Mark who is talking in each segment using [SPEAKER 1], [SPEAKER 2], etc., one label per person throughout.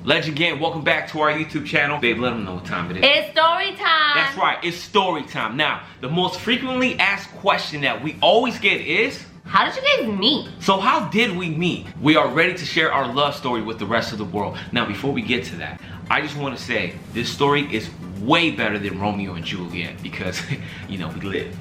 [SPEAKER 1] Legend Gang, welcome back to our YouTube channel. Babe, let them know what time it is.
[SPEAKER 2] It's story time.
[SPEAKER 1] That's right, it's story time. Now, the most frequently asked question that we always get is,
[SPEAKER 2] how did you guys meet?
[SPEAKER 1] so how did we meet? We are ready to share our love story with the rest of the world. Now, before we get to that, I just want to say this story is way better than Romeo and Juliet because, you know, we live.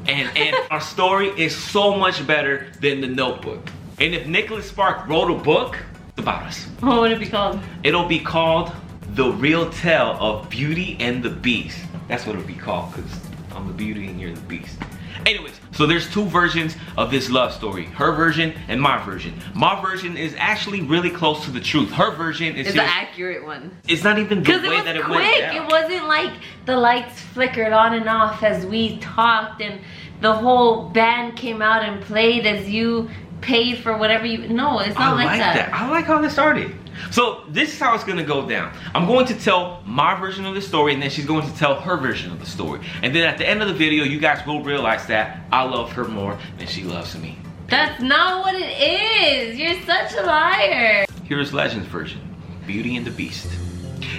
[SPEAKER 1] And our story is so much better than The Notebook. And if Nicholas Sparks wrote a book about us,
[SPEAKER 2] What would it be called?
[SPEAKER 1] it'll be called The Real Tale of Beauty and the Beast. That's what it'll be called, because I'm the beauty and you're the beast. Anyways, so there's two versions of this love story. Her version and my version. My version is actually really close to the truth. Her version is
[SPEAKER 2] It's the accurate one.
[SPEAKER 1] It's not even the way that it went
[SPEAKER 2] quick.
[SPEAKER 1] down.
[SPEAKER 2] It wasn't like the lights flickered on and off as we talked and the whole band came out and played as you paid for whatever you... No, it's not like that.
[SPEAKER 1] I like how this started. So this is how it's gonna go down. I'm going to tell my version of the story, and then she's going to tell her version of the story. And then at the end of the video, you guys will realize that I love her more than she loves me.
[SPEAKER 2] That's not what it is. You're such a liar.
[SPEAKER 1] Here's Legend's version, Beauty and the Beast.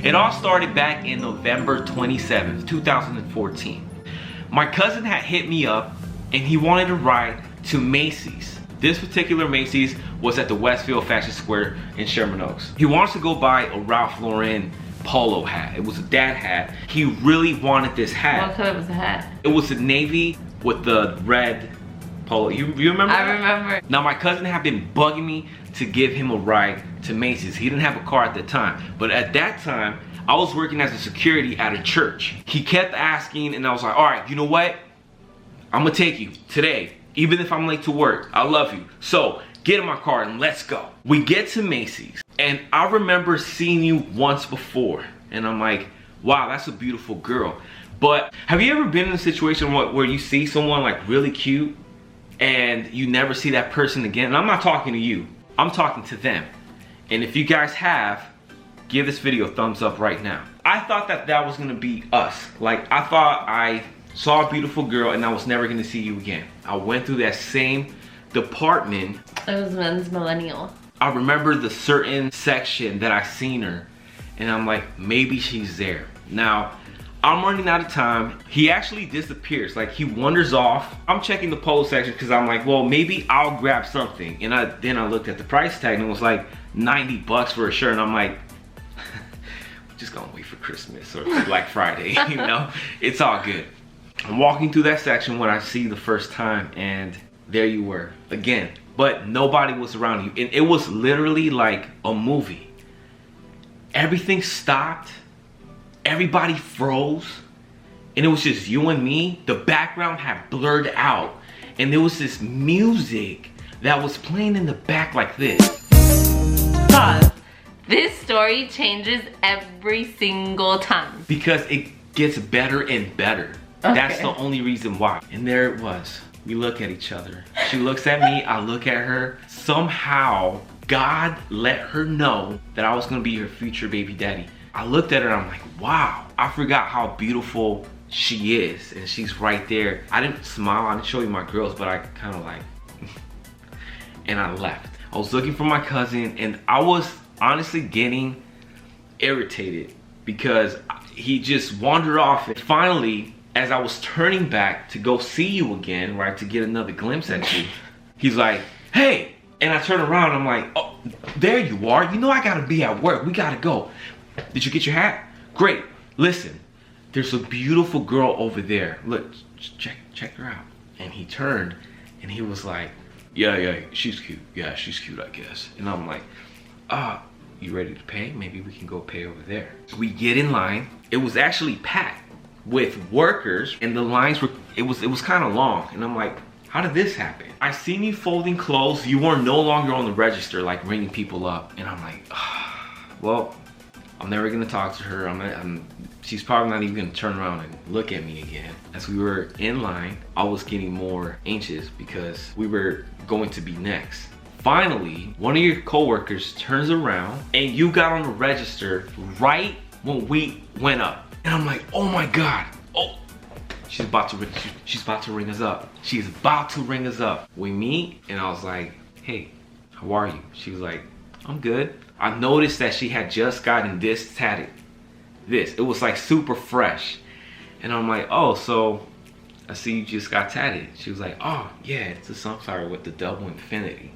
[SPEAKER 1] It all started back in November 27th, 2014. My cousin had hit me up and he wanted a ride to Macy's. This particular Macy's was at the Westfield Fashion Square in Sherman Oaks. He wants to go buy a Ralph Lauren polo hat. It was a dad hat. He really wanted this hat.
[SPEAKER 2] What color was the hat?
[SPEAKER 1] It was a navy with the red polo. You remember that?
[SPEAKER 2] I remember.
[SPEAKER 1] Now my cousin had been bugging me to give him a ride to Macy's. He didn't have a car at the time. But at that time, I was working as a security at a church. He kept asking and I was like, all right, you know what? I'm gonna take you today. Even if I'm late to work, I love you. So get in my car and let's go. We get to Macy's and I remember seeing you once before. And I'm like, wow, that's a beautiful girl. But have you ever been in a situation where you see someone like really cute and you never see that person again? And I'm not talking to you, I'm talking to them. And if you guys have, give this video a thumbs up right now. I thought that was gonna be us. Like I thought I saw a beautiful girl and I was never gonna see you again. I went through that same department.
[SPEAKER 2] It was Men's Millennial.
[SPEAKER 1] I remember the certain section that I seen her and I'm like, maybe she's there. Now, I'm running out of time. He actually disappears, like he wanders off. I'm checking the polo section because I'm like, well, maybe I'll grab something. And then I looked at the price tag and it was like 90 bucks for a shirt and I'm like, just gonna wait for Christmas or Black Friday, you know? It's all good. I'm walking through that section when I see you the first time and there you were again, but nobody was around you. And it was literally like a movie. Everything stopped, everybody froze, and it was just you and me. The background had blurred out and there was this music that was playing in the back like this.
[SPEAKER 2] Pause. This story changes every single time.
[SPEAKER 1] Because it gets better and better.
[SPEAKER 2] Okay.
[SPEAKER 1] That's the only reason why. And there it was. We look at each other. She looks at me, I look at her. Somehow, God let her know that I was gonna be her future baby daddy. I looked at her and I'm like, wow. I forgot how beautiful she is. And she's right there. I didn't smile, I didn't show you my girls, but I kind of like, and I left. I was looking for my cousin and I was honestly getting irritated because he just wandered off. And finally, as I was turning back to go see you again, right, to get another glimpse at you, he's like, hey, and I turn around, I'm like, oh, there you are. You know I gotta be at work, we gotta go. Did you get your hat? Great, listen, there's a beautiful girl over there. Look, check her out. And he turned and he was like, yeah, she's cute. Yeah, she's cute, I guess. And I'm like, you ready to pay? Maybe we can go pay over there. We get in line. It was actually packed with workers and the lines were, it was kind of long. And I'm like, how did this happen? I seen you folding clothes. You were no longer on the register, like ringing people up. And I'm like, well, I'm never gonna talk to her. She's probably not even gonna turn around and look at me again. As we were in line, I was getting more anxious because we were going to be next. Finally, one of your coworkers turns around and you got on the register right when we went up. And I'm like, oh my God, oh, she's about to ring us up. She's about to ring us up. We meet and I was like, hey, how are you? She was like, I'm good. I noticed that she had just gotten this tatted. It was like super fresh. And I'm like, oh, so I see you just got tatted. She was like, oh yeah, it's a sunflower with the double infinity.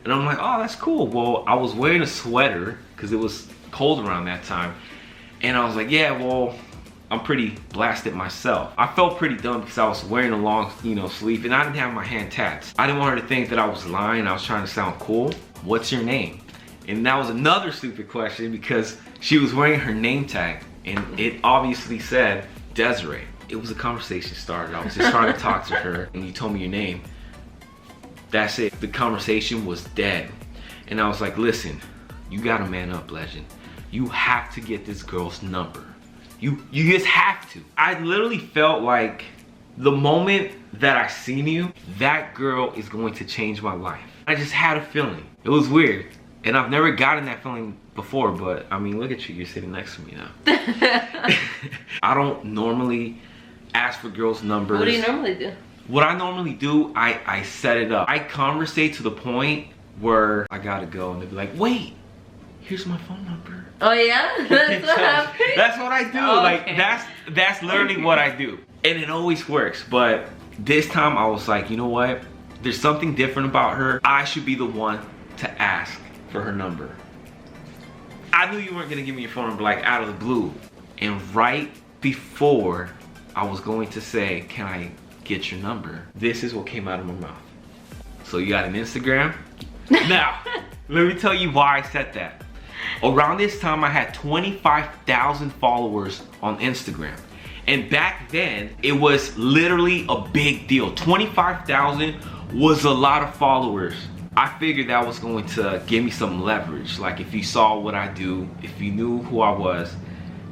[SPEAKER 1] And I'm like, oh, that's cool. Well, I was wearing a sweater because it was cold around that time. And I was like, yeah, well, I'm pretty blasted myself. I felt pretty dumb because I was wearing a long, sleeve, and I didn't have my hand tats. I didn't want her to think that I was lying. I was trying to sound cool. What's your name? And that was another stupid question because she was wearing her name tag and it obviously said Desiree. It was a conversation started. I was just trying to talk to her and you told me your name. That's it. The conversation was dead. And I was like, listen, you gotta man up, legend. You have to get this girl's number. You just have to. I literally felt like the moment that I seen you, that girl is going to change my life. I just had a feeling. It was weird. And I've never gotten that feeling before, but I mean, look at you, you're sitting next to me now. I don't normally ask for girls' numbers.
[SPEAKER 2] What do you normally do?
[SPEAKER 1] What I normally do, I set it up. I conversate to the point where I gotta go and they'll be like, wait, here's my phone number.
[SPEAKER 2] Oh yeah? That's what happened?
[SPEAKER 1] That's what I do.
[SPEAKER 2] Okay.
[SPEAKER 1] Like that's literally what I do. And it always works. But this time I was like, you know what? There's something different about her. I should be the one to ask for her number. I knew you weren't gonna give me your phone number like out of the blue. And right before I was going to say, can I get your number? This is what came out of my mouth. So you got an Instagram? Now, let me tell you why I said that. Around this time I had 25,000 followers on Instagram. And back then, it was literally a big deal. 25,000 was a lot of followers. I figured that was going to give me some leverage. Like if you saw what I do, if you knew who I was,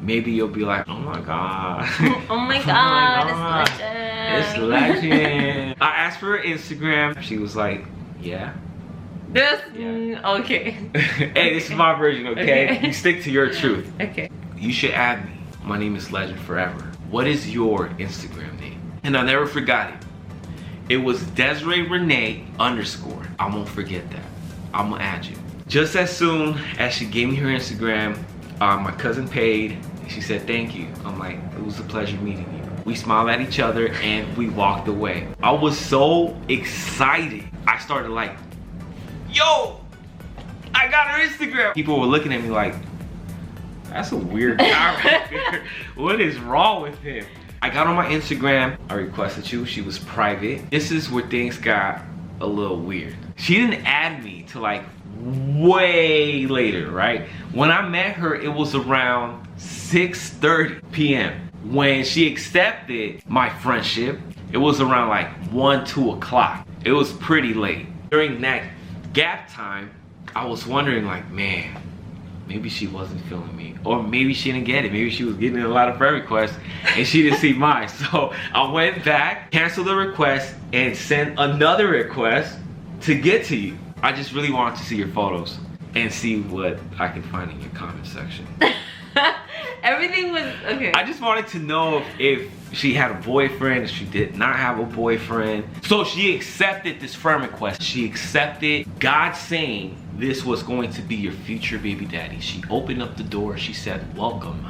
[SPEAKER 1] maybe you'll be like, oh my God.
[SPEAKER 2] Oh my God, it's legend.
[SPEAKER 1] It's legend. I asked for her Instagram. She was like, yeah.
[SPEAKER 2] Okay.
[SPEAKER 1] Hey, this is my version, okay? You stick to your truth.
[SPEAKER 2] Okay.
[SPEAKER 1] You should add me. My name is Legend Forever. What is your Instagram name? And I never forgot it. It was Desiree Renee _ I won't forget that. I'm gonna add you. Just as soon as she gave me her Instagram, my cousin paid. She said, thank you. I'm like, it was a pleasure meeting you. We smiled at each other and we walked away. I was so excited. I started like, yo, I got her Instagram. People were looking at me like, that's a weird guy right there. What is wrong with him? I got on my Instagram. I requested you. She was private. This is where things got a little weird. She didn't add me till like way later, right? When I met her, it was around 6:30 p.m. When she accepted my friendship, it was around like 1, 2 o'clock. It was pretty late. During that gap time, I was wondering like, man, maybe she wasn't feeling me. Or maybe she didn't get it. Maybe she was getting a lot of friend requests and she didn't see mine. So I went back, canceled the request, and sent another request to get to you. I just really wanted to see your photos and see what I can find in your comment section.
[SPEAKER 2] Everything was okay.
[SPEAKER 1] I just wanted to know if she had a boyfriend, if she did not have a boyfriend. So she accepted this friend request. She accepted God saying this was going to be your future baby daddy. She opened up the door. She said, welcome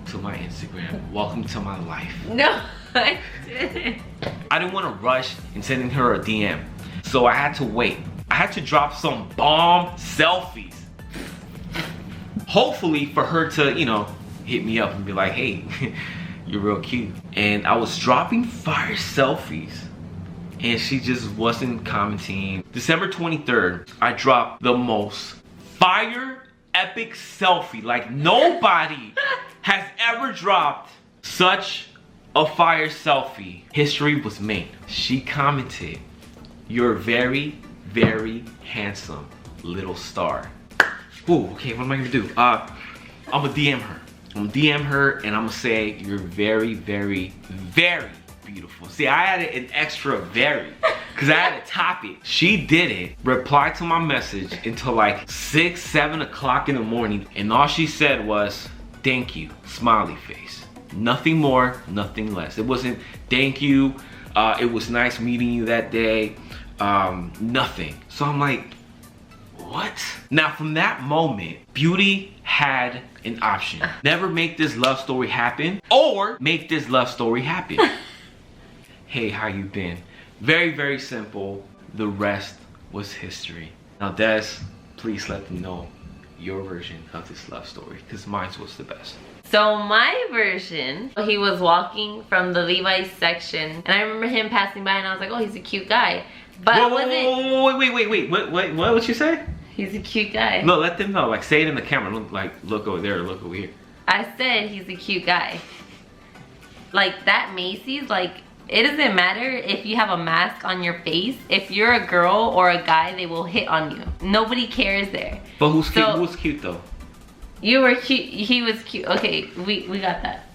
[SPEAKER 1] to my Instagram. Welcome to my life.
[SPEAKER 2] No, I didn't.
[SPEAKER 1] I didn't want to rush in sending her a DM. So I had to wait. I had to drop some bomb selfies. Hopefully for her to, hit me up and be like, hey, you're real cute. And I was dropping fire selfies and she just wasn't commenting. December 23rd, I dropped the most fire epic selfie. Like nobody has ever dropped such a fire selfie. History was made. She commented, you're very, very handsome little star. Ooh, okay, what am I gonna do? I'm gonna DM her. I'm gonna DM her and I'm gonna say, you're very, very, very beautiful. See, I added an extra very, because I had to top it. She didn't reply to my message until like 6, 7 o'clock in the morning. And all she said was, thank you, smiley face. Nothing more, nothing less. It wasn't thank you, it was nice meeting you that day, nothing. So I'm like, what? Now from that moment, Beauty had an option. Never make this love story happen or make this love story happen. Hey, how you been? Very, very simple. The rest was history. Now Des, please let them know your version of this love story, because mine was the best.
[SPEAKER 2] So my version, he was walking from the Levi's section, and I remember him passing by, and I was like, oh, he's a cute guy. But
[SPEAKER 1] whoa, wait, what you say?
[SPEAKER 2] He's a cute guy.
[SPEAKER 1] No, let them know, like say it in the camera, like look over there, look over here.
[SPEAKER 2] I said he's a cute guy. Like that Macy's, like it doesn't matter if you have a mask on your face. If you're a girl or a guy, they will hit on you. Nobody cares there.
[SPEAKER 1] But who's cute? Who's cute though?
[SPEAKER 2] You were cute. He was cute. Okay, we got that.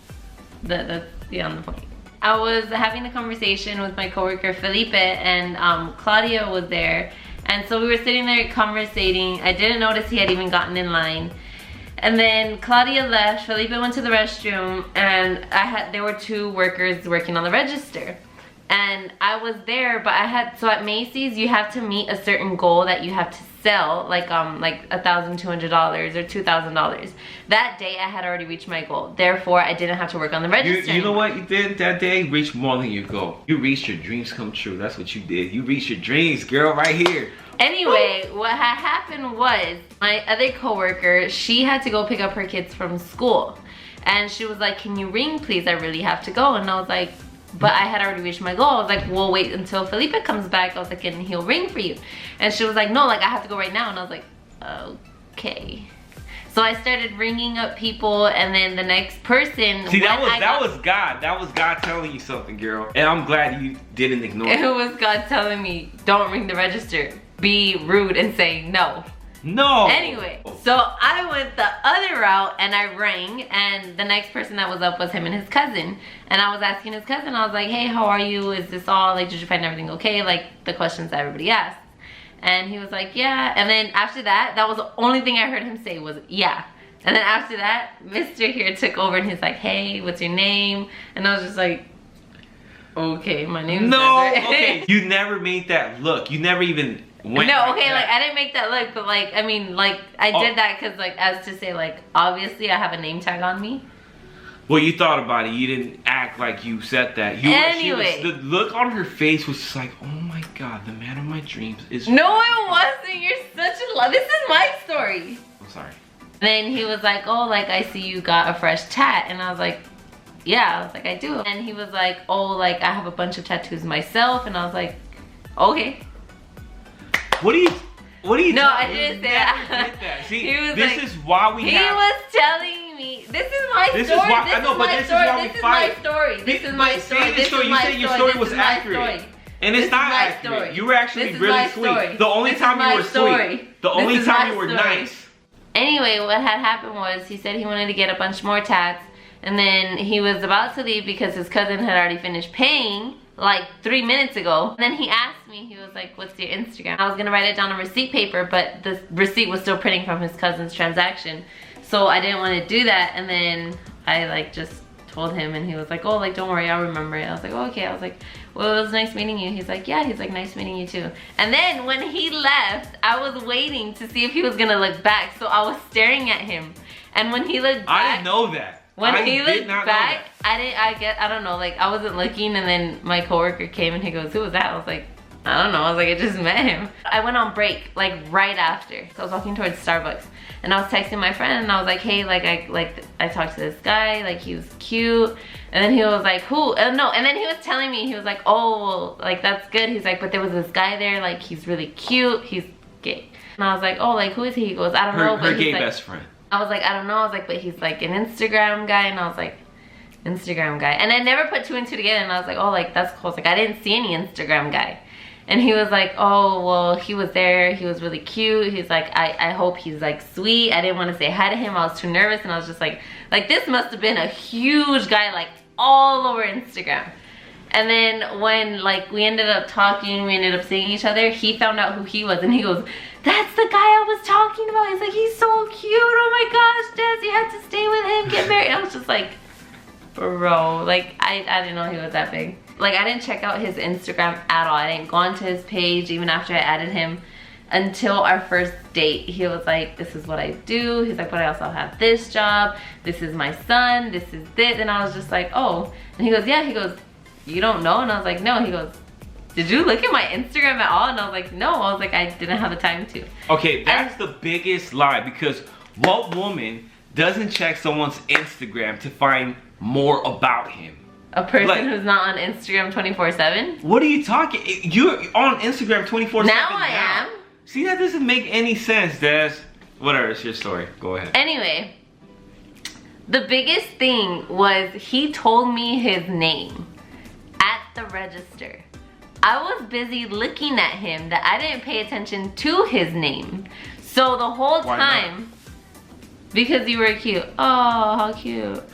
[SPEAKER 2] That's beyond the point. I was having a conversation with my coworker Felipe, and Claudia was there, and so we were sitting there conversating. I didn't notice he had even gotten in line. And then Claudia left, Felipe went to the restroom, and there were 2 workers working on the register. And I was there, but so at Macy's, you have to meet a certain goal that you have to sell, like $1,200 or $2,000. That day, I had already reached my goal. Therefore, I didn't have to work on the register.
[SPEAKER 1] You know what you did that day? Reach more than your goal. You reached your dreams come true. That's what you did. You reached your dreams, girl, right here.
[SPEAKER 2] Anyway, what had happened was my other coworker, she had to go pick up her kids from school. And she was like, can you ring please? I really have to go. And I was like, but I had already reached my goal. I was like, well, wait until Felipe comes back. I was like, and he'll ring for you. And she was like, no, like I have to go right now. And I was like, okay. So I started ringing up people, and then the next person.
[SPEAKER 1] See, that was God. That was God telling you something, girl. And I'm glad you didn't ignore it.
[SPEAKER 2] It was God telling me, don't ring the register. Be rude and say no.
[SPEAKER 1] No.
[SPEAKER 2] Anyway, so I went the other route and I rang, and the next person that was up was him and his cousin. And I was asking his cousin, I was like, hey, how are you? Is this all, like, did you find everything okay? Like the questions that everybody asks. And he was like, yeah. And then after that, that was the only thing I heard him say was, yeah. And then after that, Mr. here took over and he's like, hey, what's your name? And I was just like, okay, my name's Desiree.
[SPEAKER 1] Okay, you never made that look. You never even went.
[SPEAKER 2] No, okay, like I didn't make that look, but like, I mean, like I did that because like, as to say like, obviously I have a name tag on me.
[SPEAKER 1] Well, you thought about it. You didn't act like you said that.
[SPEAKER 2] Anyway.
[SPEAKER 1] The look on her face was just like, oh my God, the man of my dreams is...
[SPEAKER 2] No, it wasn't. You're such a love. This is my story.
[SPEAKER 1] I'm sorry.
[SPEAKER 2] Then he was like, oh, like I see you got a fresh tat. And I was like, yeah. I was like, I do. And he was like, oh, like I have a bunch of tattoos myself. And I was like, okay.
[SPEAKER 1] What are you...
[SPEAKER 2] No, I didn't say that.
[SPEAKER 1] See, this is why we have...
[SPEAKER 2] He was telling me, this is my story. This is my story. This is my story.
[SPEAKER 1] You said your story was accurate. And it's not accurate. You were actually really sweet. The only time you were sweet. The only time you were nice.
[SPEAKER 2] Anyway, what had happened was he said he wanted to get a bunch more tats. And then he was about to leave because his cousin had already finished paying like 3 minutes ago. And then he asked me, he was like, what's your Instagram? I was gonna write it down on receipt paper, but the receipt was still printing from his cousin's transaction. So I didn't want to do that. And then I like just told him, and he was like, oh, like don't worry, I'll remember it. I was like, oh, okay. I was like, well, it was nice meeting you. He's like, yeah. He's like, nice meeting you too. And then when he left, I was waiting to see if he was gonna look back. So I was staring at him. And when he looked back,
[SPEAKER 1] I didn't know that.
[SPEAKER 2] When he looked back, I don't know, like I wasn't looking, and then my coworker came and he goes, who was that? I was like, I don't know. I was like, I just met him. I went on break like right after. So I was walking towards Starbucks, and I was texting my friend, and I was like, hey, I talked to this guy, like he was cute. And then he was like, who? No, and then he was telling me, he was like, oh, well, like that's good. He's like, but there was this guy there, like he's really cute, he's gay. And I was like, oh, like who is he? He goes, I don't know.
[SPEAKER 1] Her gay best friend.
[SPEAKER 2] I was like, I don't know. I was like, but he's like an Instagram guy. And I was like, Instagram guy. And I never put 2 and 2 together. And I was like, oh, like that's cool. I was like, I didn't see any Instagram guy. And he was like, oh, well, he was there. He was really cute. He's like, I hope he's like sweet. I didn't want to say hi to him. I was too nervous. And I was just like this must have been a huge guy, like all over Instagram. And then when like we ended up talking, we ended up seeing each other, he found out who he was, and he goes, that's the guy I was talking about. He's like, he's so cute. Oh my gosh, Des, you have to stay with him, get married. I was just like, bro, like I didn't know he was that big. Like I didn't check out his Instagram at all. I didn't go onto his page even after I added him. until our first date. He was like, this is what I do. He's like, but I also have this job. This is my son. This is this. And I was just like, oh. And he goes, yeah. He goes, you don't know? And I was like, no. He goes, did you look at my Instagram at all? And I was like, no. I was like, I didn't have the time to.
[SPEAKER 1] Okay, that's the biggest lie, because what woman doesn't check someone's Instagram to find more about him?
[SPEAKER 2] A person who's not on Instagram 24/7?
[SPEAKER 1] What are you talking? You're on Instagram 24/7
[SPEAKER 2] now. I am.
[SPEAKER 1] See, that doesn't make any sense, Des. Whatever, it's your story. Go ahead.
[SPEAKER 2] Anyway, the biggest thing was he told me his name at the register. I was busy looking at him that I didn't pay attention to his name. So the whole time, because you were cute. Oh, how cute.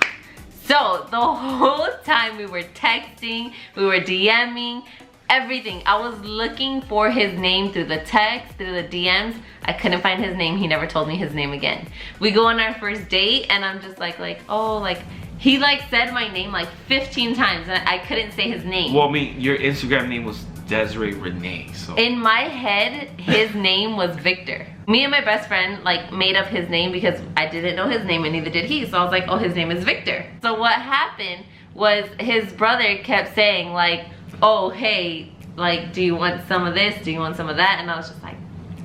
[SPEAKER 2] So the whole time we were texting, we were DMing, everything. I was looking for his name through the text, through the DMs. I couldn't find his name. He never told me his name again. We go on our first date and I'm just like, oh, like, he like said my name like 15 times and I couldn't say his name.
[SPEAKER 1] Well, I mean, your Instagram name was Desiree Renee, so. In
[SPEAKER 2] my head, his name was Victor. Me and my best friend like made up his name because I didn't know his name and neither did he. So I was like, oh, his name is Victor. So what happened was his brother kept saying like, oh, hey, like, do you want some of this? Do you want some of that? And I was just like,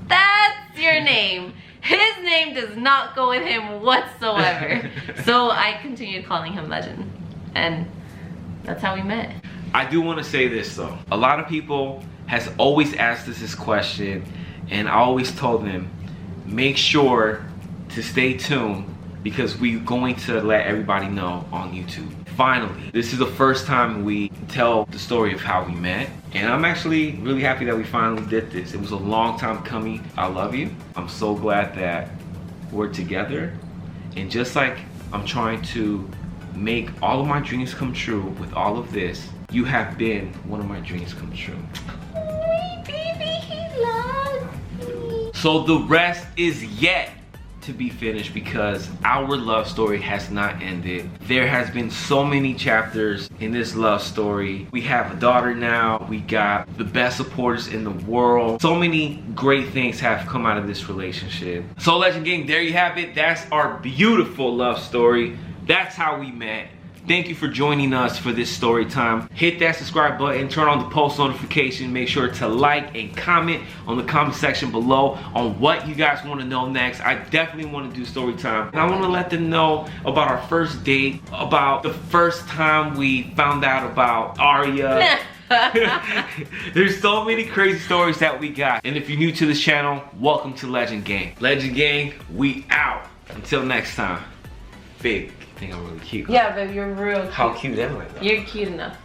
[SPEAKER 2] that's your name. His name does not go with him whatsoever. So I continued calling him Legend. And that's how we met.
[SPEAKER 1] I do want to say this though. A lot of people has always asked us this question, and I always told them, make sure to stay tuned because we're going to let everybody know on YouTube. Finally, this is the first time we tell the story of how we met, and I'm actually really happy that we finally did this. It was a long time coming. I love you. I'm so glad that we're together, and just like I'm trying to make all of my dreams come true with all of this, you have been one of my dreams come true.
[SPEAKER 2] Oh, baby, he loves me.
[SPEAKER 1] So the rest is yet to be finished because our love story has not ended. There has been so many chapters in this love story. We have a daughter now. We got the best supporters in the world. So many great things have come out of this relationship. So Legend Gang, there you have it. That's our beautiful love story. That's how we met. Thank you for joining us for this story time. Hit that subscribe button, turn on the post notification, make sure to like and comment on the comment section below on what you guys want to know next. I definitely want to do story time. And I want to let them know about our first date, about the first time we found out about Arya. There's so many crazy stories that we got. And if you're new to this channel, welcome to Legend Gang. Legend Gang, we out. Until next time. Big. I think I'm really cute.
[SPEAKER 2] Yeah, babe, you're real cute.
[SPEAKER 1] How cute am I though?
[SPEAKER 2] You're cute enough.